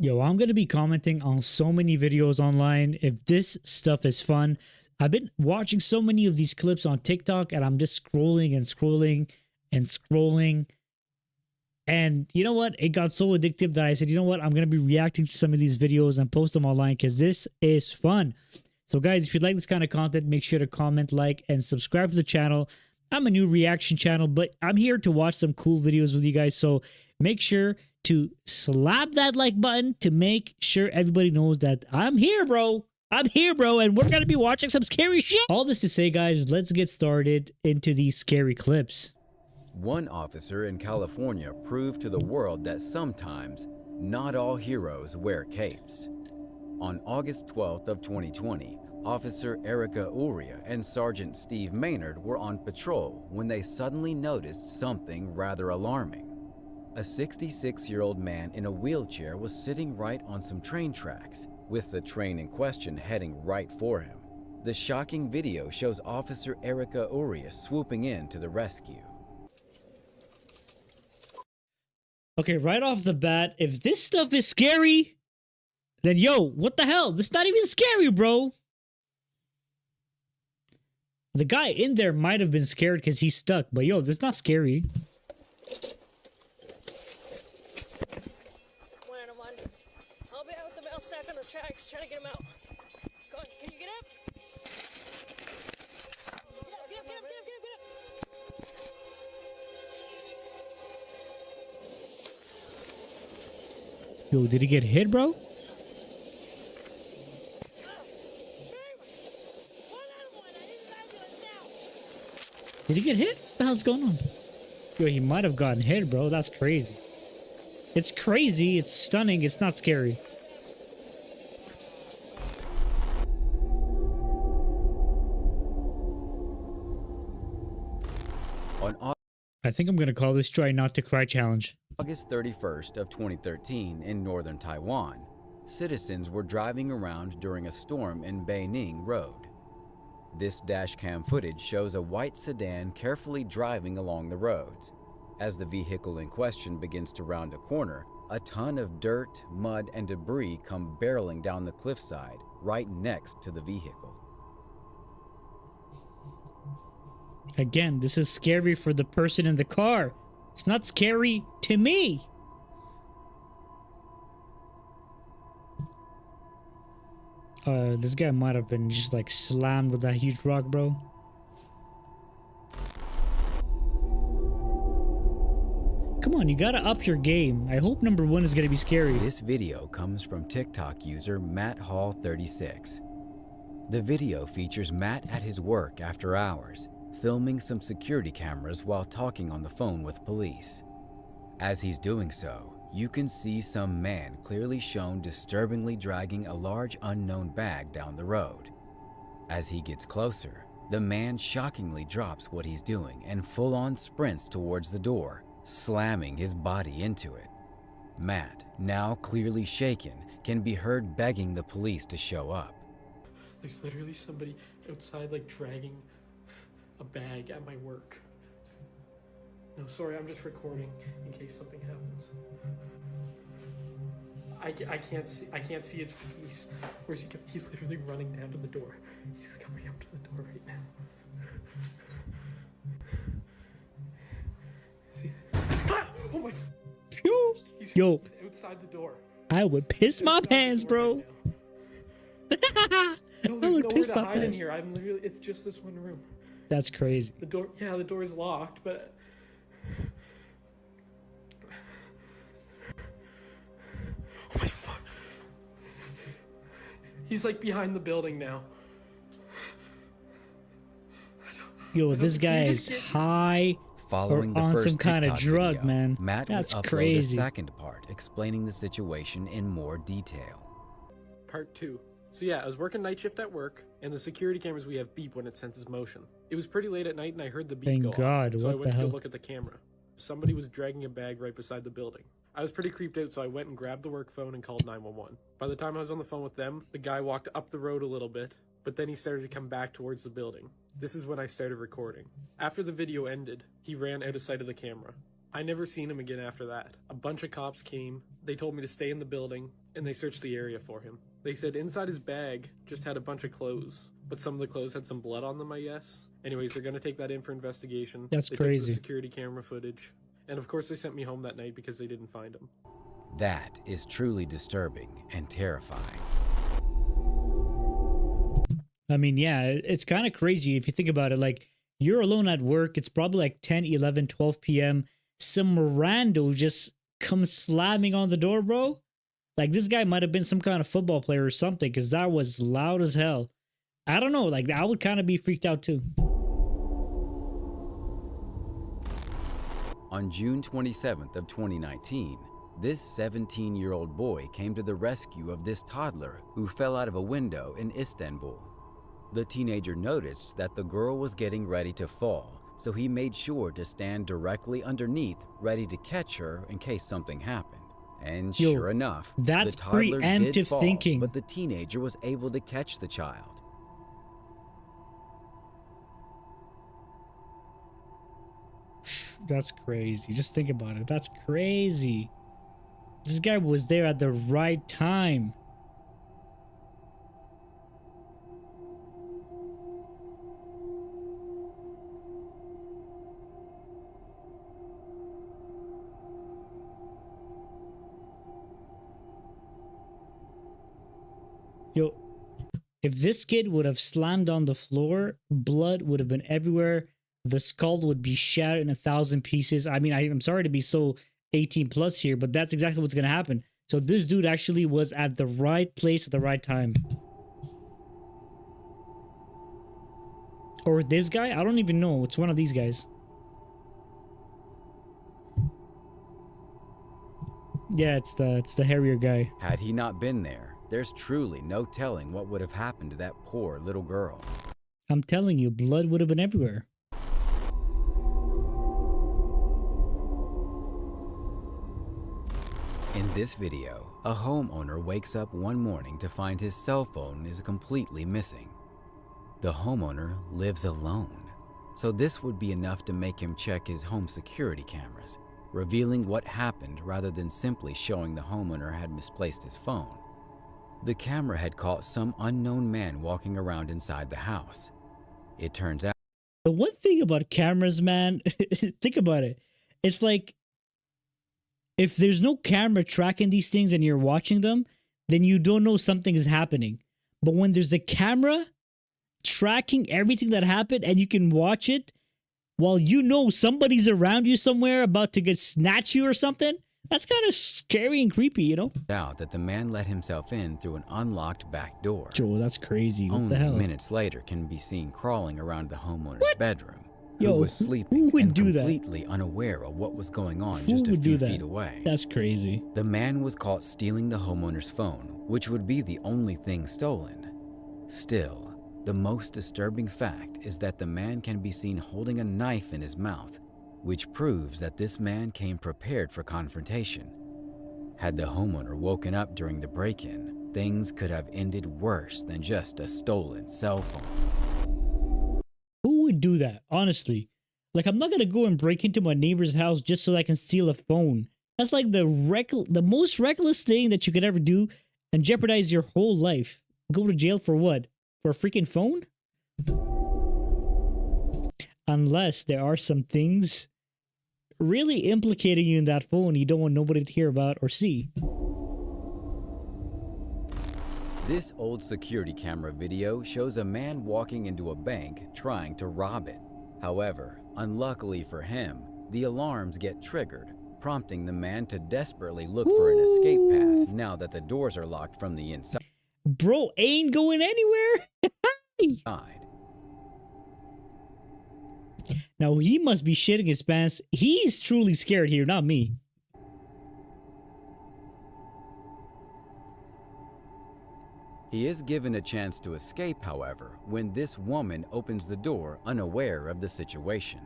Yo, I'm going to be commenting on so many videos online. If this stuff is fun, I've been watching so many of these clips on TikTok and I'm just scrolling and scrolling and scrolling. And you know what? It got so addictive that I said, you know what? I'm going to be reacting to some of these videos and post them online because this is fun. So guys, if you like this kind of content, make sure to comment, like, and subscribe to the channel. I'm a new reaction channel, but I'm here to watch some cool videos with you guys. So make sure to slap that like button to make sure everybody knows that I'm here, bro. I'm here, bro, and we're going to be watching some scary shit. All this to say, guys, let's get started into these scary clips. One officer in California proved to the world that sometimes not all heroes wear capes. On August 12th of 2020, Officer Erica Uria and Sergeant Steve Maynard were on patrol when they suddenly noticed something rather alarming. A 66-year-old man in a wheelchair was sitting right on some train tracks, with the train in question heading right for him. The shocking video shows Officer Erica Uria swooping in to the rescue. Okay, right off the bat, if this stuff is scary, then yo, what the hell? This is not even scary, bro. The guy in there might have been scared because he's stuck, but yo, this is not scary. I'll be out with the mouse stack on the tracks trying to get him out. Go on, can you get up? Get up. Yo, did he get hit, bro? Did he get hit? What the hell's going on? Yo, he might have gotten hit, bro. That's crazy. It's crazy. It's stunning. It's not scary. I think I'm going to call this Try Not to Cry challenge. August 31st of 2013 in northern Taiwan, citizens were driving around during a storm in Beining Road. This dashcam footage shows a white sedan carefully driving along the roads. As the vehicle in question begins to round a corner, a ton of dirt, mud, and debris come barreling down the cliffside right next to the vehicle. Again, this is scary for the person in the car. It's not scary to me. This guy might have been just like slammed with that huge rock, bro. Come on, you gotta up your game. I hope number one is gonna be scary. This video comes from TikTok user MattHall36. The video features Matt at his work after hours, filming some security cameras while talking on the phone with police. As he's doing so, you can see some man clearly shown disturbingly dragging a large unknown bag down the road. As he gets closer, the man shockingly drops what he's doing and full-on sprints towards the door, slamming his body into it. Matt, now clearly shaken, can be heard begging the police to show up. There's literally somebody outside like dragging a bag at my work. No, sorry, I'm just recording in case something happens. I can't see his face. Where's he? He's literally running down to the door. He's coming up to the door right now. Is he? Ah! Oh my! He's Yo, outside the door. I would piss my pants, bro. No, there's would nowhere piss to my hide in pants. here. I'm literally. It's just this one room. That's crazy. The door. Yeah, the door is locked, but. Oh my fuck. He's like behind the building now. Yo, this guy is high Following or the on first some kind of TikTok drug, video, man. Matt That's would upload crazy. a second part explaining the situation in more detail. Part 2. So yeah, I was working night shift at work, and the security cameras we have beep when it senses motion. It was pretty late at night, and I heard the beep Thank go God, off, so what I the went to hell? go look at the camera. Somebody was dragging a bag right beside the building. I was pretty creeped out, so I went and grabbed the work phone and called 911. By the time I was on the phone with them, the guy walked up the road a little bit, but then he started to come back towards the building. This is when I started recording. After the video ended, he ran out of sight of the camera. I never seen him again after that. A bunch of cops came, they told me to stay in the building, and they searched the area for him. They said inside his bag just had a bunch of clothes, but some of the clothes had some blood on them, I guess. Anyways, they're gonna take that in for investigation. That's they crazy. Took the security camera footage. And of course they sent me home that night because they didn't find him. That is truly disturbing and terrifying. I mean, yeah, it's kind of crazy if you think about it. Like, you're alone at work. It's probably like 10, 11, 12 p.m. Some rando just comes slamming on the door, bro. Like, this guy might have been some kind of football player or something, because that was loud as hell. I don't know. Like, I would kind of be freaked out too. On June 27th of 2019, this 17-year-old boy came to the rescue of this toddler who fell out of a window in Istanbul. The teenager noticed that the girl was getting ready to fall, so he made sure to stand directly underneath, ready to catch her in case something happened. And sure enough, that's the toddler preemptive did fall, thinking. but the teenager was able to catch the child. That's crazy. Just think about it. That's crazy. This guy was there at the right time. Yo, if this kid would have slammed on the floor, blood would have been everywhere. The skull would be shattered in 1,000 pieces. I mean, I'm sorry to be so 18 plus here, but that's exactly what's going to happen. So this dude actually was at the right place at the right time. Or this guy? I don't even know. It's one of these guys. Yeah, it's the hairier guy. Had he not been there, there's truly no telling what would have happened to that poor little girl. I'm telling you, blood would have been everywhere. In this video, a homeowner wakes up one morning to find his cell phone is completely missing. The homeowner lives alone, so this would be enough to make him check his home security cameras, revealing what happened rather than simply showing the homeowner had misplaced his phone. The camera had caught some unknown man walking around inside the house. It turns out The one thing about cameras, man, think about it. It's like, if there's no camera tracking these things and you're watching them, then you don't know something is happening. But when there's a camera tracking everything that happened and you can watch it while you know somebody's around you somewhere about to snatch you or something, that's kind of scary and creepy, you know? that the man let himself in through an unlocked back door. Joe, that's crazy. What Only the hell? minutes later can be seen crawling around the homeowner's bedroom, Yo, who was sleeping who would and do that? completely unaware of what was going on Who just a would do few that? feet away. That's crazy. The man was caught stealing the homeowner's phone, which would be the only thing stolen. Still, the most disturbing fact is that the man can be seen holding a knife in his mouth, which proves that this man came prepared for confrontation. Had the homeowner woken up during the break-in, things could have ended worse than just a stolen cell phone. Who would do that? Honestly. Like, I'm not gonna go and break into my neighbor's house just so I can steal a phone. That's like the most reckless thing that you could ever do and jeopardize your whole life. Go to jail for what? For a freaking phone? Unless there are some things really implicating you in that phone you don't want nobody to hear about or see. This old security camera video shows a man walking into a bank trying to rob it. However, unluckily for him, the alarms get triggered, prompting the man to desperately look for an escape path now that the doors are locked from the inside. Bro ain't going anywhere. Now he must be shitting his pants. He's truly scared here, not me. He is given a chance to escape, however, when this woman opens the door unaware of the situation.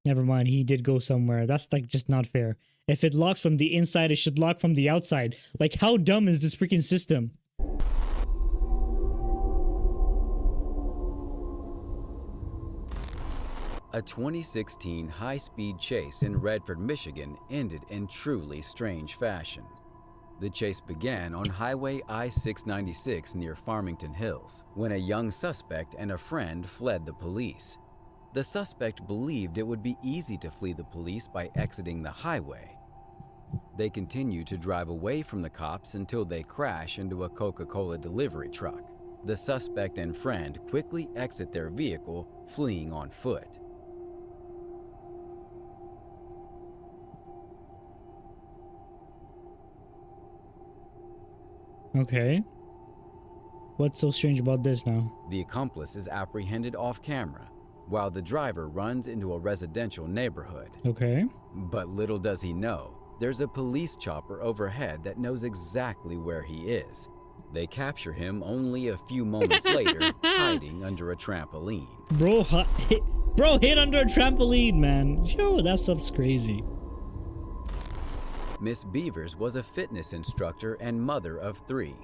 Never mind, he did go somewhere. That's like just not fair. If it locks from the inside, it should lock from the outside. Like, how dumb is this freaking system? A 2016 high-speed chase in Redford, Michigan ended in truly strange fashion. The chase began on Highway I-696 near Farmington Hills, when a young suspect and a friend fled the police. The suspect believed it would be easy to flee the police by exiting the highway. They continue to drive away from the cops until they crash into a Coca-Cola delivery truck. The suspect and friend quickly exit their vehicle, fleeing on foot. Okay. What's so strange about this now? The accomplice is apprehended off camera, while the driver runs into a residential neighborhood. Okay. But little does he know, there's a police chopper overhead that knows exactly where he is. They capture him only a few moments later, hiding under a trampoline. Bro hid under a trampoline, man. Yo, that stuff's crazy. Miss Beavers was a fitness instructor and mother of 3.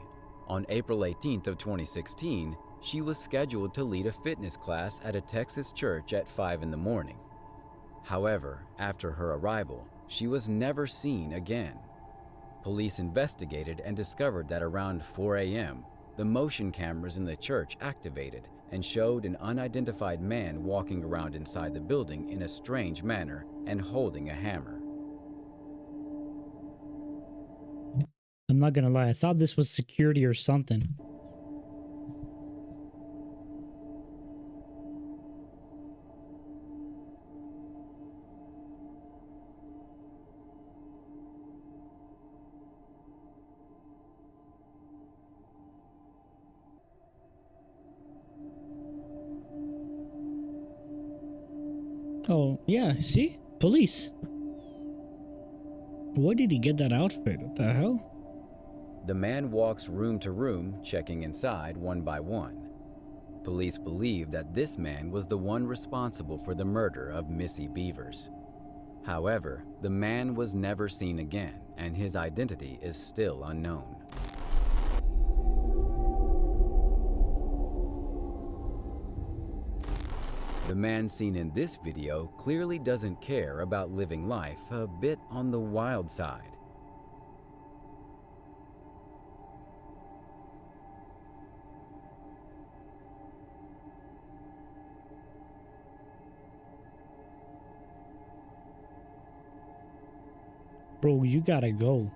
On April 18th of 2016, she was scheduled to lead a fitness class at a Texas church at 5 in the morning. However, after her arrival, she was never seen again. Police investigated and discovered that around 4 a.m., the motion cameras in the church activated and showed an unidentified man walking around inside the building in a strange manner and holding a hammer. I'm not gonna lie, I thought this was security or something. Oh, yeah, see? Police. Where did he get that outfit? What the hell? The man walks room to room, checking inside one by one. Police believe that this man was the one responsible for the murder of Missy Beavers. However, the man was never seen again, and his identity is still unknown. The man seen in this video clearly doesn't care about living life a bit on the wild side. Bro, you gotta go.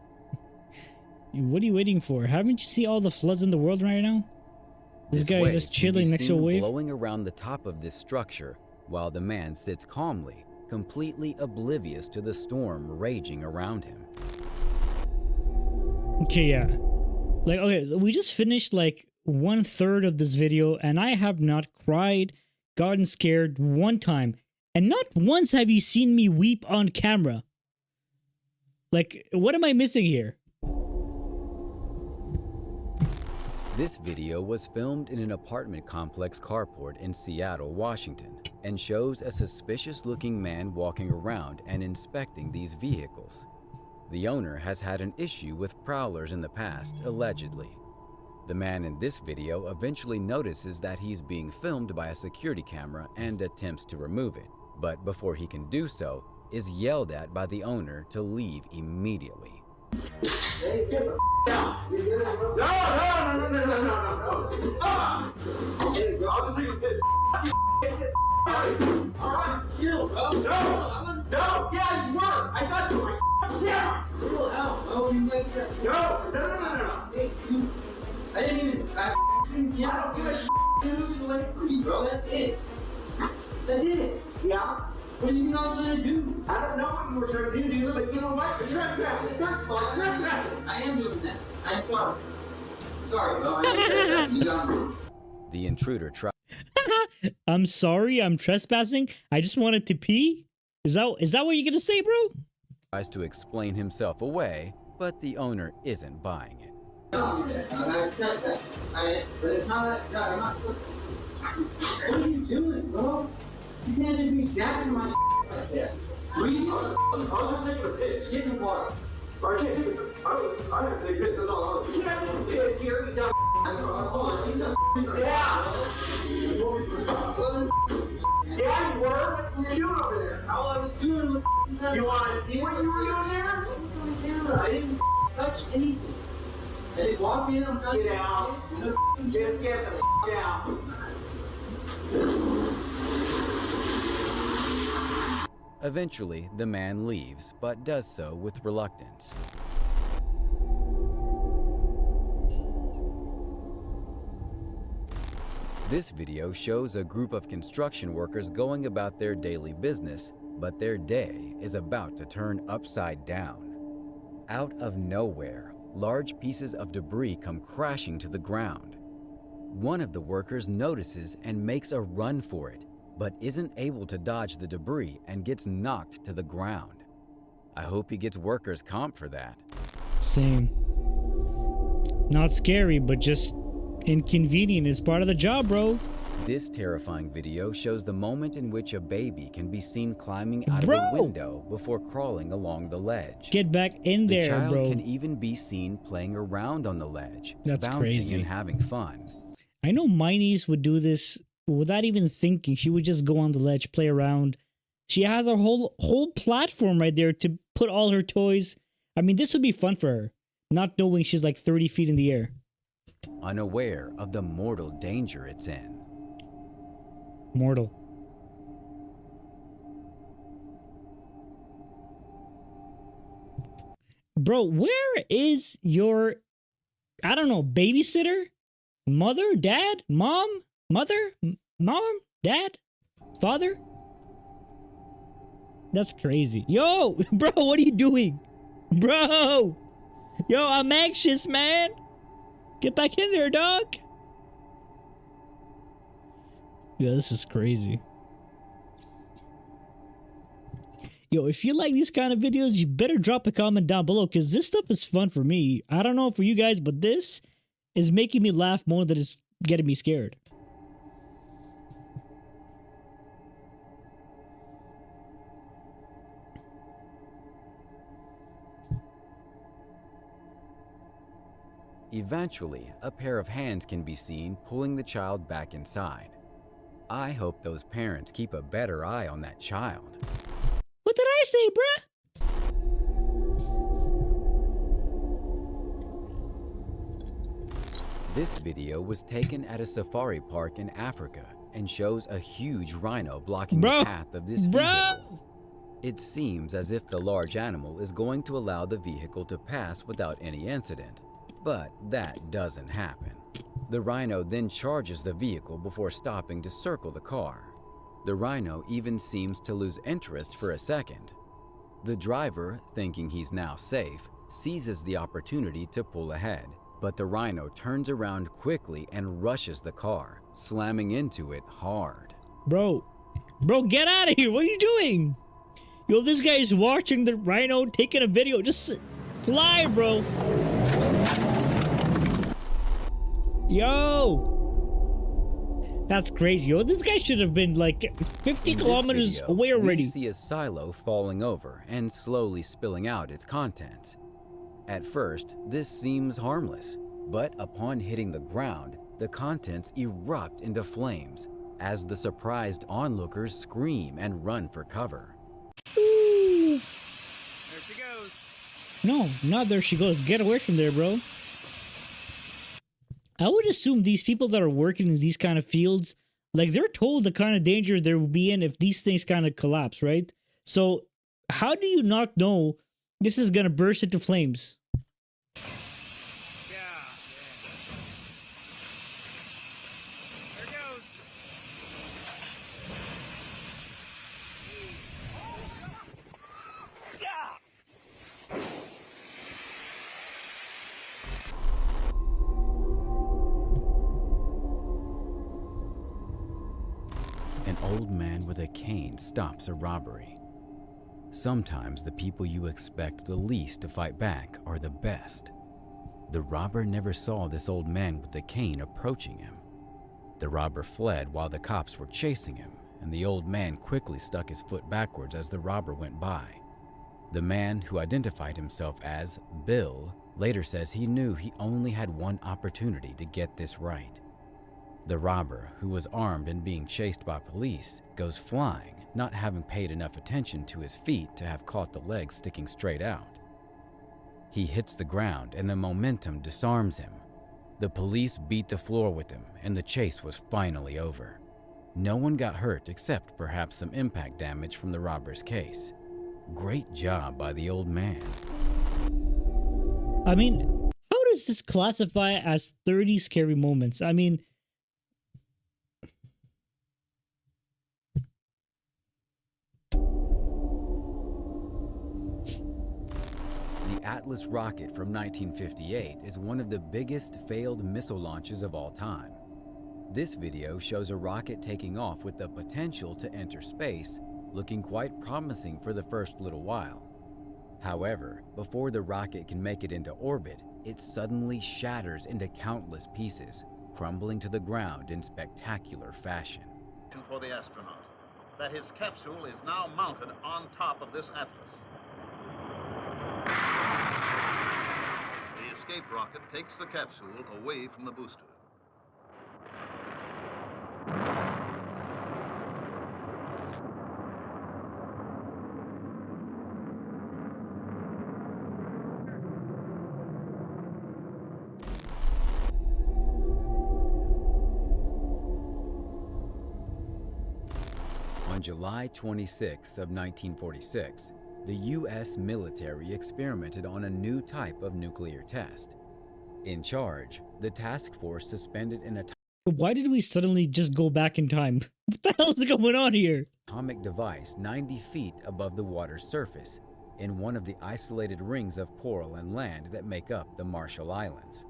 What are you waiting for? Haven't you seen all the floods in the world right now? This guy is just chilling next to a wave. Blowing around the top of this structure, while the man sits calmly, completely oblivious to the storm raging around him. Okay, yeah. Like, okay, we just finished like 1/3 of this video, and I have not cried, gotten scared one time, and not once have you seen me weep on camera. Like, what am I missing here? This video was filmed in an apartment complex carport in Seattle, Washington, and shows a suspicious-looking man walking around and inspecting these vehicles. The owner has had an issue with prowlers in the past, allegedly. The man in this video eventually notices that he's being filmed by a security camera and attempts to remove it, but before he can do so, is yelled at by the owner to leave immediately. Hey, get the out. No. I'll just leave this. All right, chill, bro. No, yeah, you were. I got you. Yeah. Chill out. Oh, you like that? No. Hey, you. I didn't even. I don't give a shit. You like free, bro. That's it. Yeah. What do you think I was gonna do? I don't know what you were trying to do, dude, but you know what? You're trespassing. I am doing that. I'm sorry. Sorry, bro. You got me. The intruder tries I'm sorry, I'm trespassing. I just wanted to pee. Is that what you're gonna say, bro? to explain himself away, but the owner isn't buying it. But it's not that. I'm not. What are you doing, bro? You can't just be jacking my like that. Breathe. I was just taking a piss. Get in the water. I can't take it. I have to take pisses on all of you. You can't take a piss here. You got yeah. Yeah, you were. What were you doing over there? All I was doing was you wanted to see what you were doing there? I didn't touch anything. I just walked in and get out. Just get the out. Eventually, the man leaves, but does so with reluctance. This video shows a group of construction workers going about their daily business, but their day is about to turn upside down. Out of nowhere, large pieces of debris come crashing to the ground. One of the workers notices and makes a run for it, but isn't able to dodge the debris and gets knocked to the ground. I hope he gets workers' comp for that. Same. Not scary, but just inconvenient. It's part of the job, bro. This terrifying video shows the moment in which a baby can be seen climbing out of Bro! a window before crawling along the ledge. Get back in The there, child bro. can even be seen playing around on the ledge, That's bouncing crazy. and having fun. I know my niece would do this without even thinking. She would just go on the ledge, play around. She has a whole platform right there to put all her toys. I mean, this would be fun for her, not knowing she's like 30 feet in the air. Unaware of the mortal danger it's in. Mortal. Bro, where is your, I don't know, babysitter? Mother? Dad? Mom? Mother? Mom? Dad? Father? That's crazy. Yo, bro, what are you doing? Bro! Yo, I'm anxious, man. Get back in there, dog. Yeah, this is crazy. Yo, if you like these kind of videos, you better drop a comment down below because this stuff is fun for me. I don't know for you guys, but this is making me laugh more than it's getting me scared. Eventually, a pair of hands can be seen pulling the child back inside. I hope those parents keep a better eye on that child. What did I say, bruh? This video was taken at a safari park in Africa and shows a huge rhino blocking Bro, the path of this bro. vehicle. It seems as if the large animal is going to allow the vehicle to pass without any incident, but that doesn't happen. The rhino then charges the vehicle before stopping to circle the car. The rhino even seems to lose interest for a second. The driver, thinking he's now safe, seizes the opportunity to pull ahead, but the rhino turns around quickly and rushes the car, slamming into it hard. Bro, get out of here. What are you doing? Yo, this guy is watching the rhino taking a video. Just fly, bro. Yo. That's crazy. Yo, this guy should have been like 50 In this kilometers video, away already. We see a silo falling over and slowly spilling out its contents. At first, this seems harmless, but upon hitting the ground, the contents erupt into flames as the surprised onlookers scream and run for cover. Ooh. There she goes. No, not there she goes. Get away from there, bro. I would assume these people that are working in these kind of fields, like they're told the kind of danger there will be in if these things kind of collapse, right? So how do you not know this is going to burst into flames? Yeah. There it goes. An old man with a cane stops a robbery. Sometimes the people you expect the least to fight back are the best. The robber never saw this old man with the cane approaching him. The robber fled while the cops were chasing him, and the old man quickly stuck his foot backwards as the robber went by. The man, who identified himself as Bill, later says he knew he only had one opportunity to get this right. The robber, who was armed and being chased by police, goes flying, not having paid enough attention to his feet to have caught the legs sticking straight out. He hits the ground and the momentum disarms him. The police beat the floor with him and the chase was finally over. No one got hurt except perhaps some impact damage from the robber's case. Great job by the old man. I mean, how does this classify as 30 scary moments? I mean, The Atlas rocket from 1958 is one of the biggest failed missile launches of all time. This video shows a rocket taking off with the potential to enter space, looking quite promising for the first little while. However, before the rocket can make it into orbit, it suddenly shatters into countless pieces, crumbling to the ground in spectacular fashion. For the astronaut, that his capsule is now mounted on top of this Atlas. The escape rocket takes the capsule away from the booster. On July 26th of 1946, the U.S. military experimented on a new type of nuclear test. In charge, the task force suspended an why did we suddenly just go back in time? What the hell is going on here? atomic device 90 feet above the water's surface in one of the isolated rings of coral and land that make up the Marshall Islands.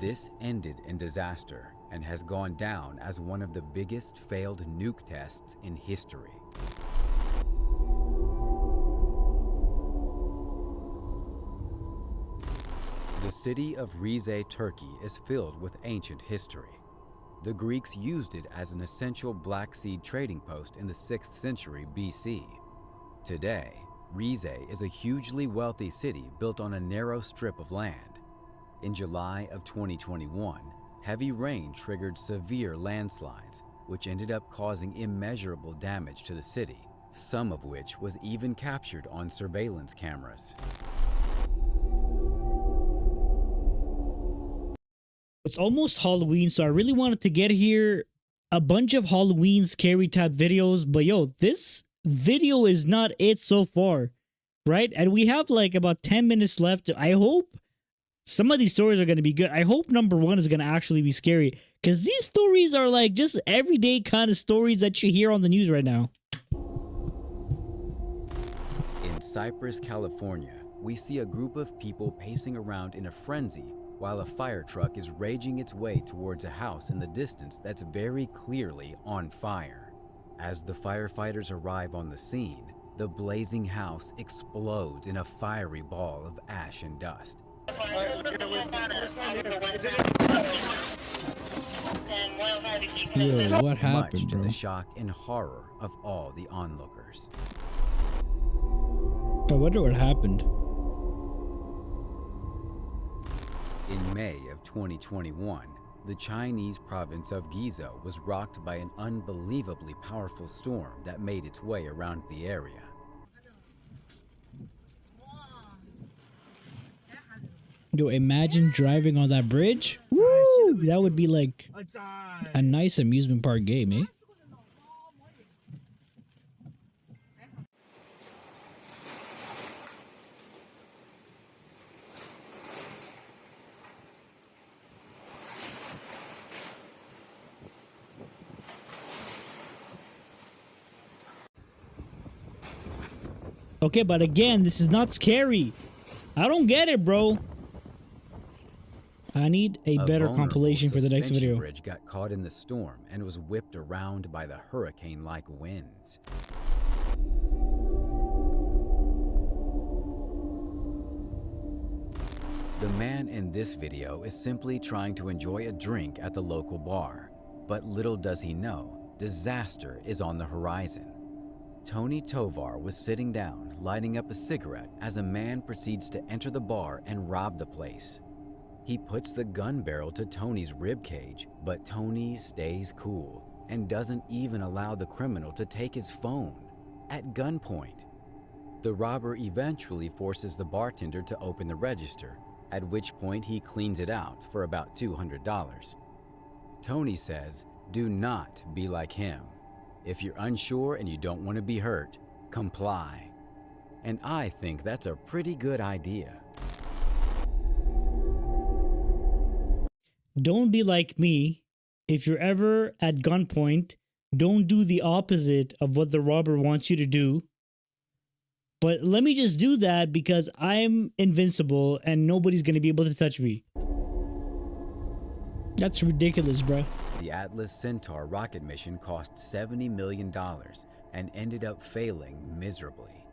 This ended in disaster and has gone down as one of the biggest failed nuke tests in history. The city of Rize, Turkey is filled with ancient history. The Greeks used it as an essential Black Sea trading post in the 6th century BC. Today, Rize is a hugely wealthy city built on a narrow strip of land. In July of 2021, heavy rain triggered severe landslides, which ended up causing immeasurable damage to the city, some of which was even captured on surveillance cameras. It's almost Halloween, so I really wanted to get here a bunch of Halloween scary type videos, but yo, this video is not it so far, right? And we have like about 10 minutes left. I hope some of these stories are going to be good. I hope number one is going to actually be scary, because these stories are like just everyday kind of stories that you hear on the news right now. In Cypress, California, we see a group of people pacing around in a frenzy while a fire truck is raging its way towards a house in the distance that's very clearly on fire. As the firefighters arrive on the scene, the blazing house explodes in a fiery ball of ash and dust. Yo, what Much happened, to bro? the shock and horror of all the onlookers. I wonder what happened. In May of 2021, the Chinese province of Guizhou was rocked by an unbelievably powerful storm that made its way around the area. Yo, imagine driving on that bridge. Woo! That would be like a nice amusement park game, eh? Okay, but again, this is not scary. I don't get it, bro. I need a better vulnerable compilation for the next suspension video. bridge got caught in the storm and was whipped around by the hurricane-like winds. The man in this video is simply trying to enjoy a drink at the local bar, but little does he know, disaster is on the horizon. Tony Tovar was sitting down, lighting up a cigarette as a man proceeds to enter the bar and rob the place. He puts the gun barrel to Tony's rib cage, but Tony stays cool and doesn't even allow the criminal to take his phone at gunpoint. The robber eventually forces the bartender to open the register, at which point he cleans it out for about $200. Tony says, do not be like him. If you're unsure and you don't want to be hurt, comply. And I think that's a pretty good idea. Don't be like me. If you're ever at gunpoint, don't do the opposite of what the robber wants you to do. But let me just do that because I'm invincible and nobody's going to be able to touch me. That's ridiculous, bro. The Atlas Centaur rocket mission cost $70 million and ended up failing miserably.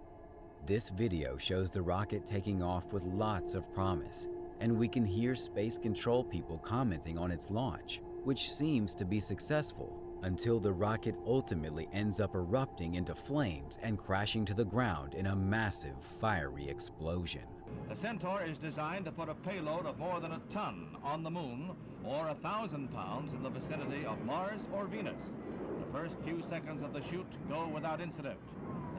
This video shows the rocket taking off with lots of promise, and we can hear space control people commenting on its launch, which seems to be successful until the rocket ultimately ends up erupting into flames and crashing to the ground in a massive fiery explosion. The Centaur is designed to put a payload of more than a ton on the moon or 1,000 pounds in the vicinity of Mars or Venus. The first few seconds of the shoot go without incident.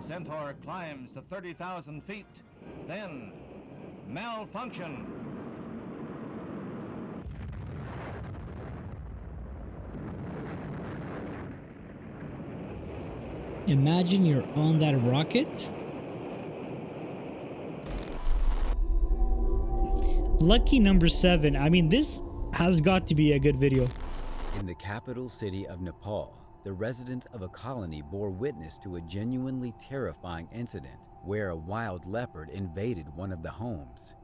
The Centaur climbs to 30,000 feet, then malfunction. Imagine you're on that rocket. Lucky number 7. I mean, this has got to be a good video. In the capital city of Nepal, the residents of a colony bore witness to a genuinely terrifying incident where a wild leopard invaded one of the homes.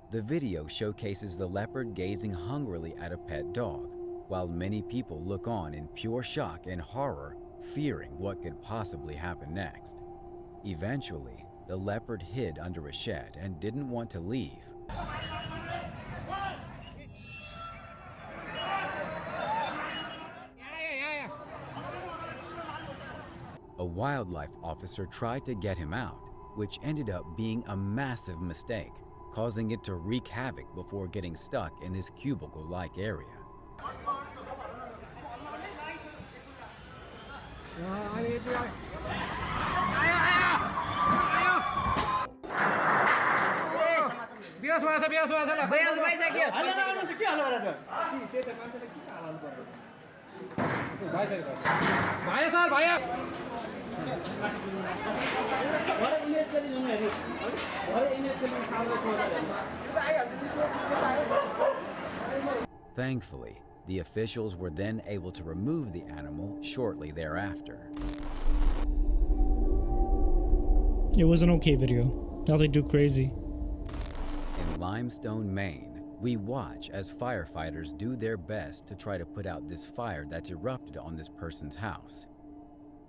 The video showcases the leopard gazing hungrily at a pet dog, while many people look on in pure shock and horror, fearing what could possibly happen next. Eventually, the leopard hid under a shed and didn't want to leave. A wildlife officer tried to get him out, which ended up being a massive mistake, causing it to wreak havoc before getting stuck in this cubicle-like area. Thankfully, the officials were then able to remove the animal shortly thereafter. It was an okay video. Nothing too crazy. In Limestone, Maine, we watch as firefighters do their best to try to put out this fire that's erupted on this person's house.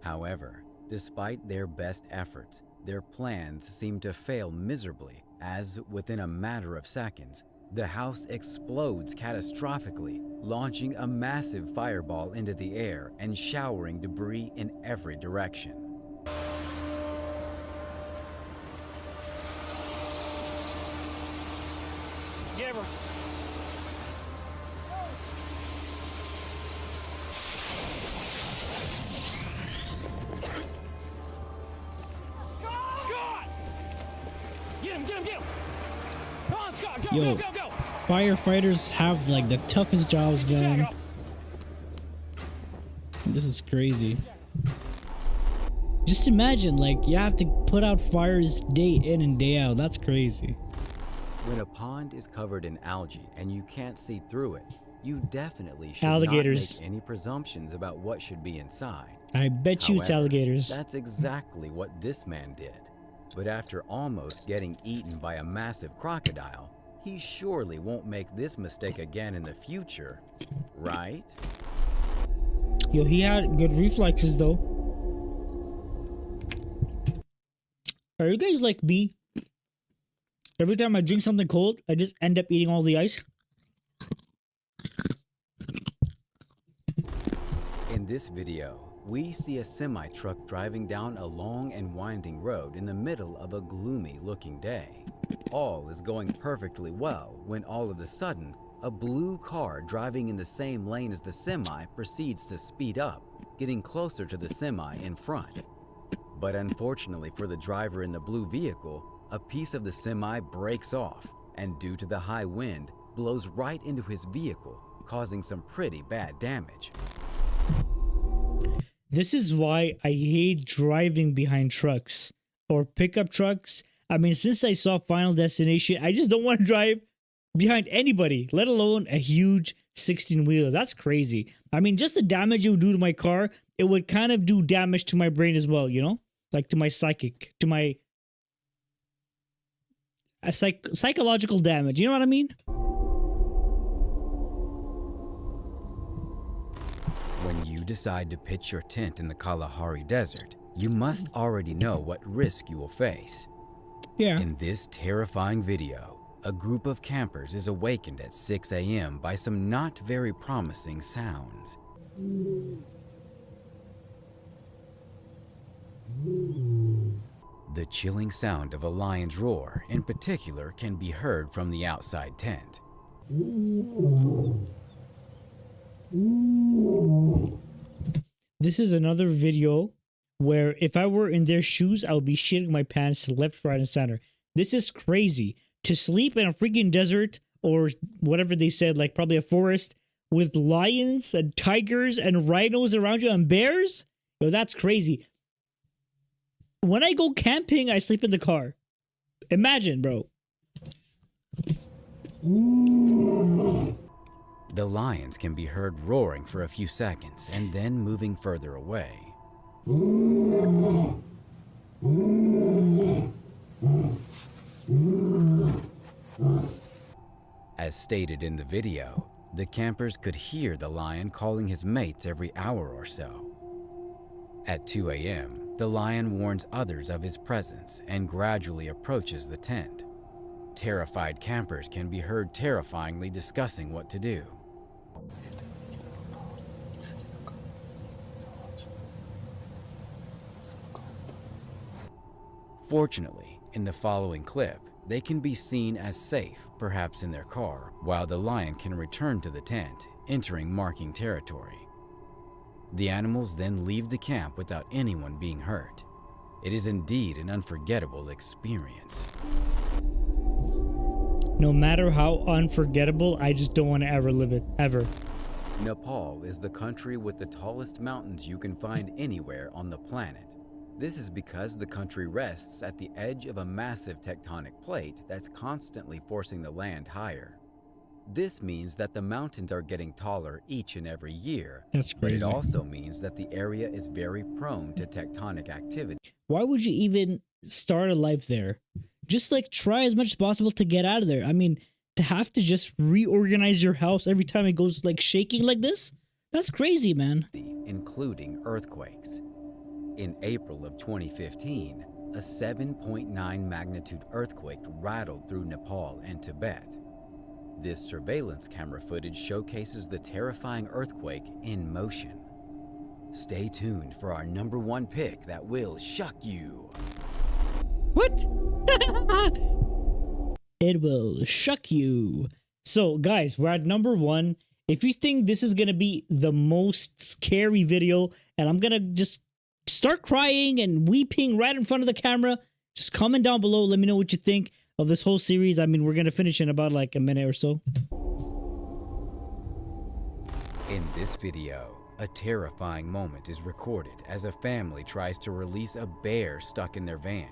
However, despite their best efforts, their plans seem to fail miserably as, within a matter of seconds, the house explodes catastrophically, launching a massive fireball into the air and showering debris in every direction. Give her. Scott! Get him, get him, get him! Come on, Scott, go, Yo, go, go, go! firefighters have like the toughest jobs, man. This is crazy. Just imagine, like, you have to put out fires day in and day out. That's crazy. When a pond is covered in algae and you can't see through it, you definitely should Alligators. not make any presumptions about what should be inside. I bet you it's However, alligators. That's exactly what this man did. But after almost getting eaten by a massive crocodile, he surely won't make this mistake again in the future, right? Yo, he had good reflexes though. Are you guys like me? Every time I drink something cold, I just end up eating all the ice. In this video, we see a semi-truck driving down a long and winding road in the middle of a gloomy-looking day. All is going perfectly well when all of a sudden, a blue car driving in the same lane as the semi proceeds to speed up, getting closer to the semi in front. But unfortunately for the driver in the blue vehicle, a piece of the semi breaks off and due to the high wind, blows right into his vehicle, causing some pretty bad damage. This is why I hate driving behind trucks or pickup trucks. I mean, since I saw Final Destination, I just don't want to drive behind anybody, let alone a huge 16-wheeler. That's crazy. I mean, just the damage it would do to my car, it would kind of do damage to my brain as well, you know? Like to my psychic, to my psychological damage. You know what I mean? When you decide to pitch your tent in the Kalahari Desert, you must already know what risk you will face. Yeah. In this terrifying video, a group of campers is awakened at 6 a.m. by some not very promising sounds. The chilling sound of a lion's roar, in particular, can be heard from the outside tent. This is another video where if I were in their shoes, I would be shitting my pants left, right, and center. This is crazy. To sleep in a freaking desert or whatever they said, like probably a forest with lions and tigers and rhinos around you and bears? Yo, that's crazy. When I go camping, I sleep in the car. Imagine, bro. The lions can be heard roaring for a few seconds and then moving further away. As stated in the video, the campers could hear the lion calling his mates every hour or so. At 2 a.m., the lion warns others of his presence and gradually approaches the tent. Terrified campers can be heard terrifyingly discussing what to do. Fortunately, in the following clip, they can be seen as safe, perhaps in their car, while the lion can return to the tent, entering marking territory. The animals then leave the camp without anyone being hurt. It is indeed an unforgettable experience. No matter how unforgettable, I just don't want to ever live it, ever. Nepal is the country with the tallest mountains you can find anywhere on the planet. This is because the country rests at the edge of a massive tectonic plate that's constantly forcing the land higher. This means that the mountains are getting taller each and every year. That's But it crazy. also means that the area is very prone to tectonic activity. Why would you even start a life there? Just like try as much as possible to get out of there. I mean, to have to just reorganize your house every time it goes like shaking like this? That's crazy, man. Including earthquakes. In April of 2015, a 7.9 magnitude earthquake rattled through Nepal and Tibet. This surveillance camera footage showcases the terrifying earthquake in motion. Stay tuned for our #1 pick that will shock you. What? It will shock you. So, guys, we're at #1. If you think this is going to be the most scary video and I'm going to just start crying and weeping right in front of the camera, just comment down below. Let me know what you think of this whole series. I mean, we're going to finish in about like a minute or so. In this video, a terrifying moment is recorded as a family tries to release a bear stuck in their van.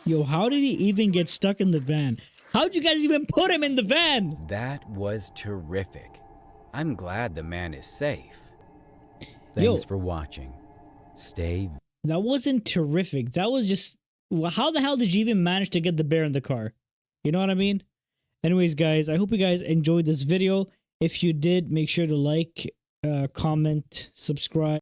Yo, how did he even get stuck in the van? How'd you guys even put him in the van? That was terrific. I'm glad the man is safe. Yo. Thanks for watching. Stay. That wasn't terrific. That was just... Well, how the hell did you even manage to get the bear in the car? You know what I mean? Anyways, guys, I hope you guys enjoyed this video. If you did, make sure to like, comment, subscribe.